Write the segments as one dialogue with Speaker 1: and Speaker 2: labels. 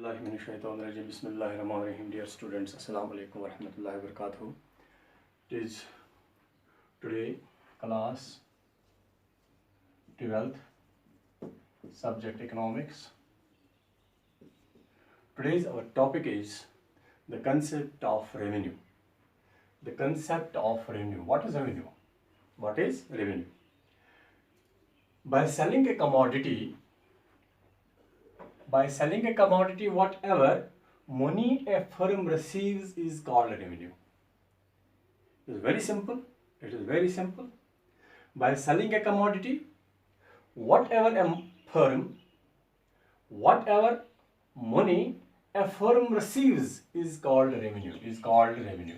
Speaker 1: Auzubillahiminash-shaytanir-rajim. Bismillahir-rahmanir-rahim. Dear students, Assalamu alaikum wa rahmatullahi wa barakatuh. It is today class 12th, subject economics. Today's our topic is the concept of revenue. The concept of revenue. What is revenue? What is revenue? By selling a commodity, whatever money a firm receives is called revenue. It is very simple. By selling a commodity, whatever money a firm receives is called revenue.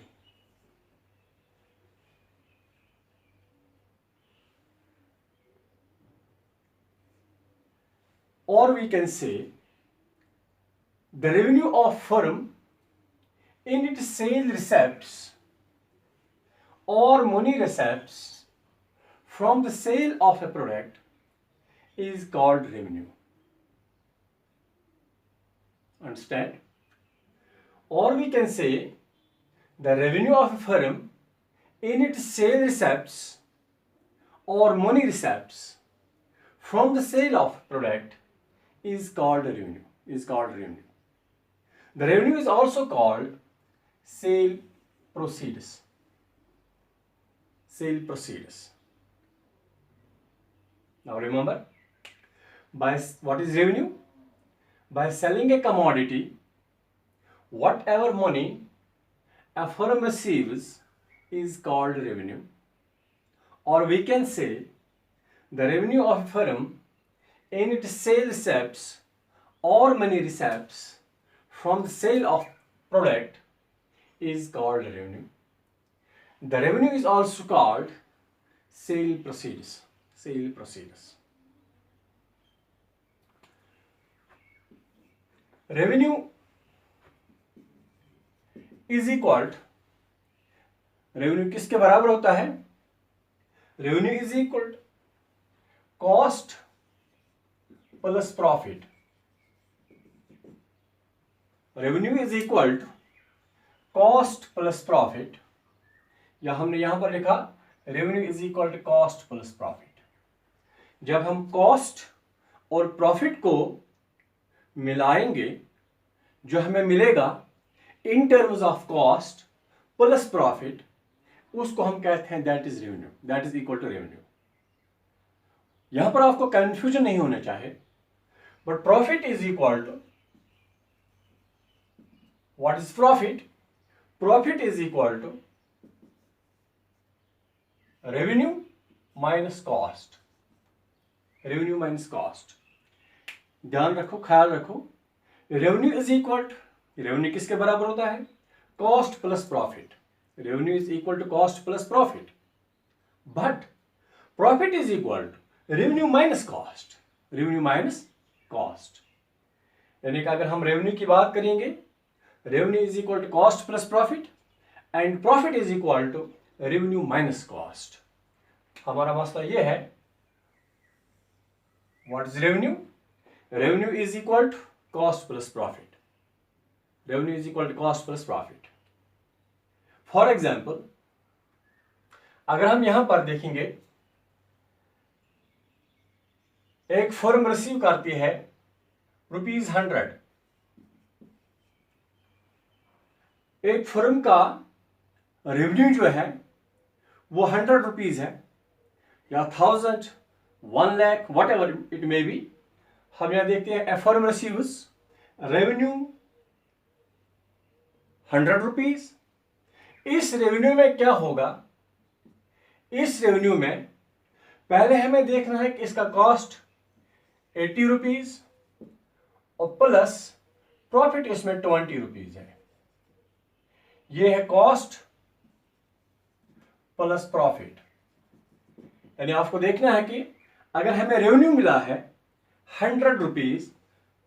Speaker 1: Or we can say the revenue of firm in its sales receipts or money receipts from the sale of a product is called revenue. Understand? Or we can say the revenue of a firm in its sales receipts or money receipts from the sale of product is called revenue. The revenue is also called sale proceeds. Now remember, what is revenue? By selling a commodity, whatever money a firm receives is called revenue. Or we can say the revenue of a firm in its sales receipts or money receipts from the sale of product is called revenue. The revenue is also called sale proceeds. Revenue is equal to, revenue किसके बराबर होता है? Revenue is equal to cost plus profit. Revenue is equal to cost plus profit. या हमने यहां पर लिखा revenue is equal to cost plus profit. जब हम cost और profit को मिलाएंगे, जो हमें मिलेगा in terms of cost plus profit, उसको हम कहते हैं that is revenue. That is equal to revenue. यहां पर आपको कंफ्यूजन नहीं होना चाहिए, but profit is equal to, what is profit? Profit is equal to revenue minus cost. ध्यान रखो, ख्याल रखो, revenue is equal to, revenue किसके बराबर होता है? Cost plus profit. Revenue is equal to cost plus profit. But profit is equal to revenue minus cost. यानी कि अगर हम रेवेन्यू की बात करेंगे, revenue is equal to cost plus profit and profit is equal to revenue minus cost. हमारा मसला यह है, what is revenue? Revenue is equal to cost plus profit. For example, अगर हम यहां पर देखेंगे, एक फर्म रिसीव करती है ₹100. एक फर्म का रेवेन्यू जो है वो ₹100 है, या 1000, 1 lakh, what ever it may be. हम यहां देखते हैं ए फर्म रिसीव्स रेवेन्यू ₹100. इस रेवेन्यू में क्या होगा? इस रेवेन्यू में पहले हमें देखना है कि इसका कॉस्ट ₹80 और प्लस प्रॉफिट इसमें ₹20 है. ये है कॉस्ट प्लस प्रॉफिट. यानी आपको देखना है कि अगर हमें रेवेन्यू मिला है ₹100,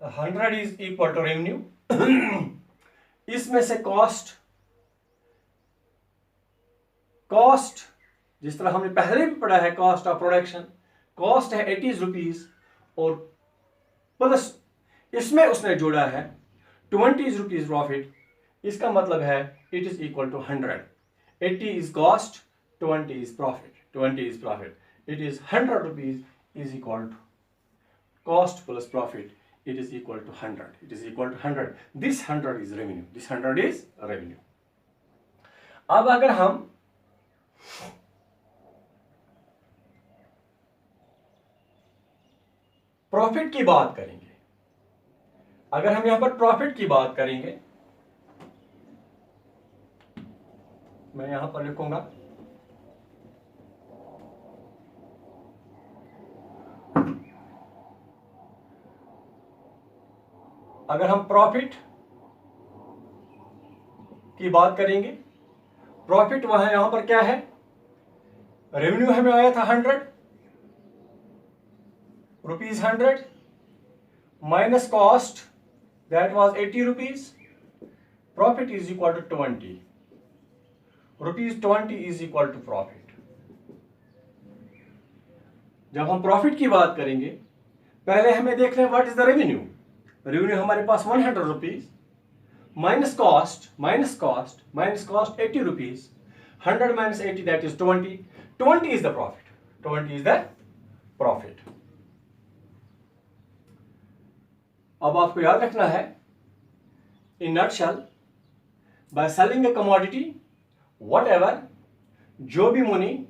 Speaker 1: 100 इज इक्वल टू रेवेन्यू. इसमें से कॉस्ट जिस तरह हमने पहले भी पढ़ा है, कॉस्ट ऑफ प्रोडक्शन, कॉस्ट है ₹80 और प्लस इसमें उसने जोड़ा है 20 रुपीज प्रॉफिट, इसका मतलब है it is equal to 100. 80 is cost, 20 is profit. 20 is profit. It is 100 rupees is equal to cost plus profit. It is equal to 100. It is equal to 100. This 100 is revenue. This 100 is revenue. अब अगर हम profit की बात करेंगे, अगर हम यहां पर प्रॉफिट की बात करेंगे, मैं यहां पर लिखूंगा अगर हम प्रॉफिट की बात करेंगे, प्रॉफिट वहां यहां पर क्या है, रेवेन्यू हमें आया था 100 rupees, 100 minus cost that was 80 rupees, profit is equal to 20 rupees. 20 is equal to profit. जब हम प्रॉफिट की बात करेंगे, पहले हमें देख रहे हैं what is the revenue. Revenue हमारे पास 100 rupees minus cost 80 rupees. 100 minus 80 that is 20. 20 is the profit. 20 is the profit. अब आपको याद रखना है, in nutshell, bye selling A commodity, whatever, जो भी मनी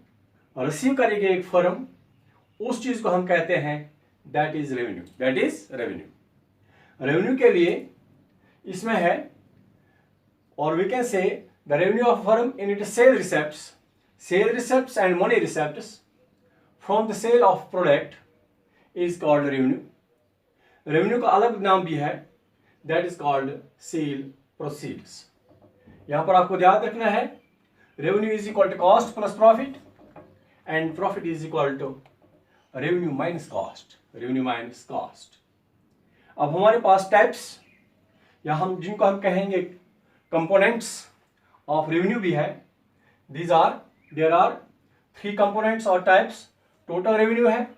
Speaker 1: रिसीव करेगी एक फर्म, उस चीज को हम कहते हैं that is revenue. That is revenue. Revenue के लिए इसमें है, और we can say the revenue of firm in it sale receipts and money receipts from the sale of product is called revenue. Revenue का अलग नाम भी है, that is called sale proceeds. यहां पर आपको याद रखना है, revenue is equal to cost plus profit, and profit is equal to revenue minus cost. Revenue minus cost. अब हमारे पास टाइप्स, या हम जिनको हम कहेंगे कंपोनेंट्स ऑफ रेवेन्यू भी है. देयर आर 3 कंपोनेंट्स और टाइप्स. टोटल रेवेन्यू है,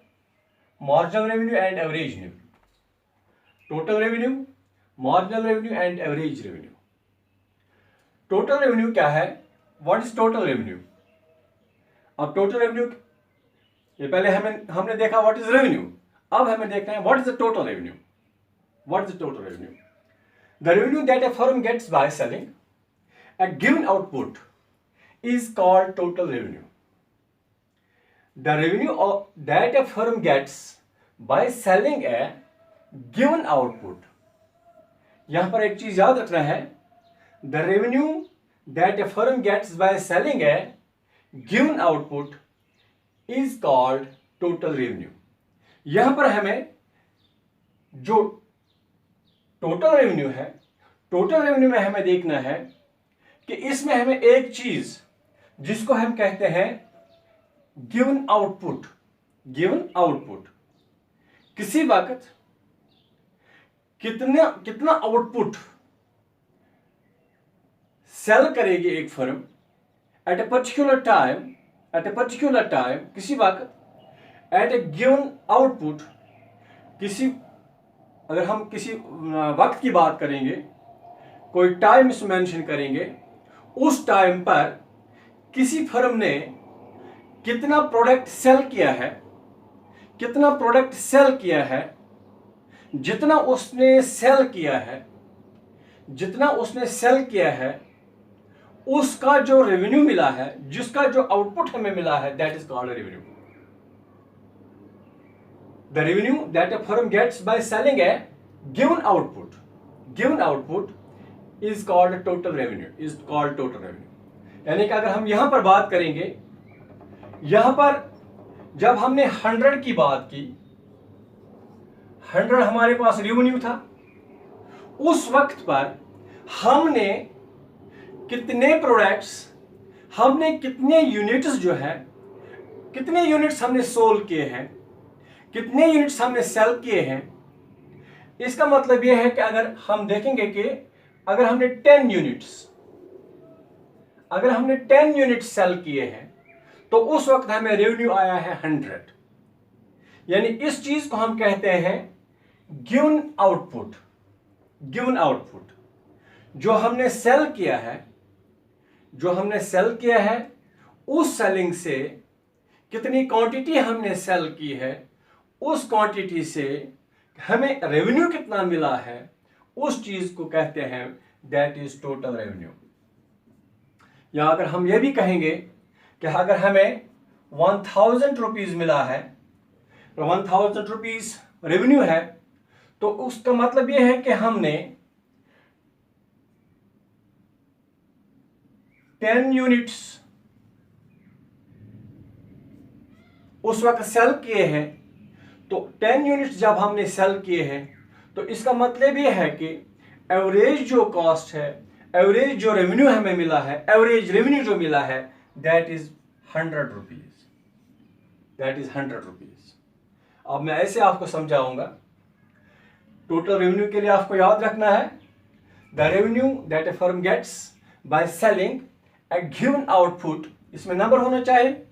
Speaker 1: marginal revenue and average revenue. Total revenue, marginal revenue and average revenue. Total revenue क्या है, व्हाट इज टोटल रेवेन्यू. अब टोटल रेवेन्यू, ये पहले हमने देखा व्हाट इज रेवेन्यू. अब हमें देखना है what is the total revenue. What is the total revenue? The revenue that a firm gets by selling a given output is called total revenue. The revenue that a firm gets by selling a given output. यहां पर एक चीज याद रखना है, the revenue that a firm gets by selling a given output is called total revenue. यहां पर हमें जो टोटल रेवेन्यू है, टोटल रेवेन्यू में हमें देखना है कि इसमें हमें एक चीज जिसको हम कहते हैं गिवन आउटपुट. गिवन आउटपुट, किसी वक्त कितना आउटपुट सेल करेगी एक firm at a particular time, किसी वक्त एट ए गिवन आउटपुट. अगर हम किसी वक्त की बात करेंगे, कोई टाइम इसमें मेंशन करेंगे, उस टाइम पर किसी फर्म ने कितना प्रोडक्ट सेल किया है, जितना उसने सेल किया है, उसका जो रेवेन्यू मिला है, जिसका जो आउटपुट हमें मिला है, that is called revenue. The revenue that a firm gets by selling a given output is called total revenue. यानी कि अगर हम यहां पर बात करेंगे, यहां पर जब हमने 100 की बात की, 100 हमारे पास रेवेन्यू था, उस वक्त पर हमने कितने प्रोडक्ट्स, हमने कितने यूनिट्स जो है, कितने यूनिट्स हमने सोल्ड किए हैं, कितने यूनिट्स हमने सेल किए हैं. इसका मतलब यह है कि अगर हम देखेंगे कि अगर हमने 10 यूनिट्स सेल किए हैं, तो उस वक्त हमें रेवेन्यू आया है 100. यानी इस चीज को हम कहते हैं गिवन आउटपुट. गिवन आउटपुट, जो हमने सेल किया है उस सेलिंग से कितनी क्वांटिटी हमने सेल की है, उस क्वांटिटी से हमें रेवेन्यू कितना मिला है, उस चीज को कहते हैं दैट इज टोटल रेवेन्यू। या अगर हम ये भी कहेंगे कि अगर हमें 1000 रुपीज मिला है, 1000 रुपीज रेवेन्यू है, तो उसका मतलब यह है कि हमने 10 यूनिट्स उस वक्त सेल किए हैं। तो 10 यूनिट्स जब हमने सेल किए हैं तो इसका मतलब यह है कि एवरेज जो कॉस्ट है, एवरेज जो रेवेन्यू हमें मिला है, एवरेज रेवेन्यू जो मिला है that is 100 rupees, that is 100 rupees. अब मैं ऐसे आपको समझाऊंगा। टोटल रेवेन्यू के लिए आपको याद रखना है the revenue that a firm gets by selling a given output, इसमें नंबर होना चाहिए,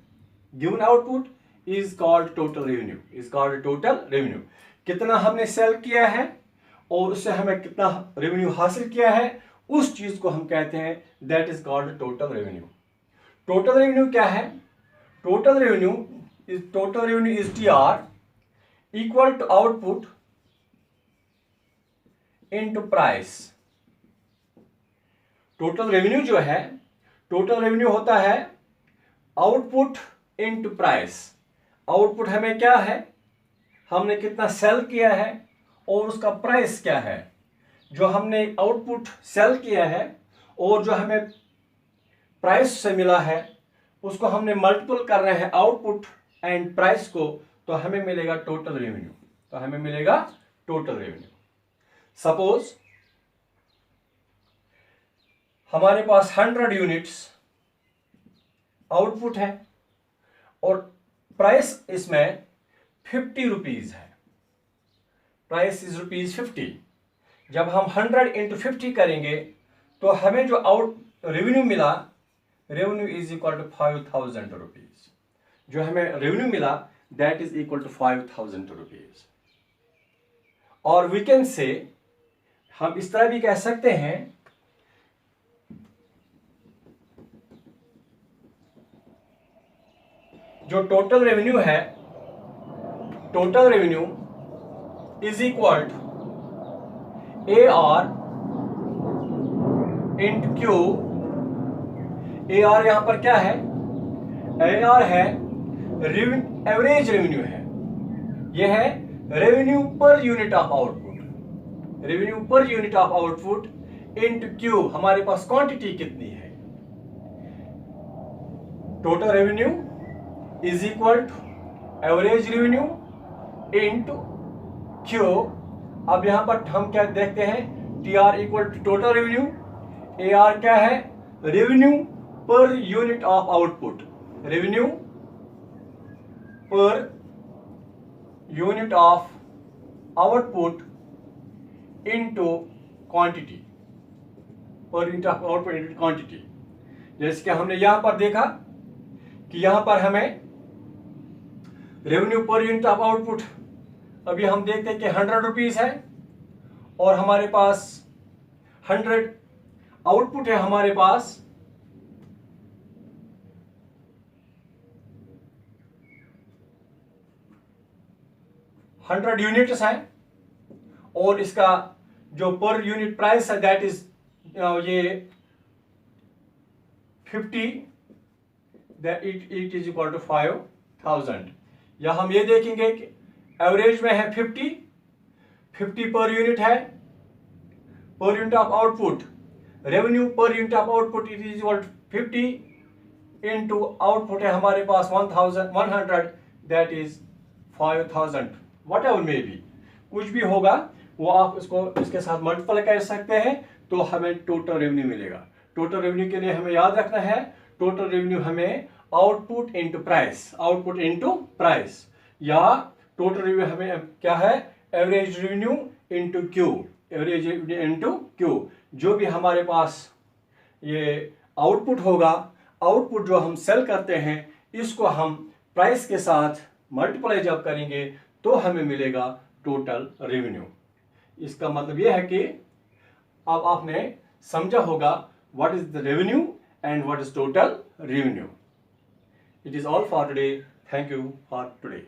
Speaker 1: given output is called total revenue, is called total revenue. कितना हमने सेल किया है और उससे हमें कितना रेवेन्यू हासिल किया है, उस चीज को हम कहते हैं that is called total revenue. Total revenue क्या है? Total revenue is TR equal to output into price. Total revenue जो है, टोटल रेवेन्यू होता है आउटपुट इनटू प्राइस। आउटपुट हमें क्या है, हमने कितना सेल किया है और उसका प्राइस क्या है। जो हमने आउटपुट सेल किया है और जो हमें प्राइस से मिला है उसको हमने मल्टीपल कर रहे हैं आउटपुट एंड प्राइस को, तो हमें मिलेगा टोटल रेवेन्यू, तो हमें मिलेगा टोटल रेवेन्यू। सपोज हमारे पास 100 यूनिट्स आउटपुट है और प्राइस इसमें 50 रुपीज है, प्राइस इज ₹50। जब हम 100 इंटू 50 करेंगे तो हमें जो रेवेन्यू मिला, revenue is equal to 5000 rupees. जो हमें रेवेन्यू मिला that is equal to 5000 rupees. और वी कैन से, हम इस तरह भी कह सकते हैं जो टोटल रेवेन्यू है, total revenue is equal to AR into Q। AR यहां पर क्या है? AR है एवरेज रेवेन्यू है, यह है revenue per unit of output, revenue per unit of output into Q, हमारे पास क्वांटिटी कितनी है। Total revenue is equal to average revenue into Q। अब यहां पर हम क्या देखते हैं, TR equal to total revenue, AR क्या है? Revenue per unit of output, revenue per unit of output into quantity, per unit of output into quantity. जैसे कि हमने यहां पर देखा कि यहां पर हमें revenue per unit of output, अभी हम देखते हैं कि 100 रुपीज है और हमारे पास 100 आउटपुट है, हमारे पास 100 यूनिट्स है और इसका जो पर यूनिट प्राइस है दैट इज ये 50, that it is equal to 5000। या हम ये देखेंगे कि एवरेज में है 50 पर यूनिट है, per unit of output, revenue per unit of output it is equal to 50 into output है हमारे पास 100, that is 5000। Whatever may be, कुछ भी होगा वो आप इसको इसके साथ मल्टीप्लाई कर सकते हैं तो हमें टोटल रेवेन्यू मिलेगा। टोटल रेवेन्यू के लिए हमें याद रखना है, टोटल रेवेन्यू हमें output into price, output into price, या टोटल रेवेन्यू हमें क्या है? Average revenue into Q, average revenue into Q। जो भी हमारे पास ये आउटपुट होगा, आउटपुट जो हम सेल करते हैं, इसको हम प्राइस के साथ मल्टीप्लाई जब करेंगे तो हमें मिलेगा टोटल रेवेन्यू। इसका मतलब यह है कि अब आपने समझा होगा what is the revenue and what is total revenue. It is all for today. Thank you for today.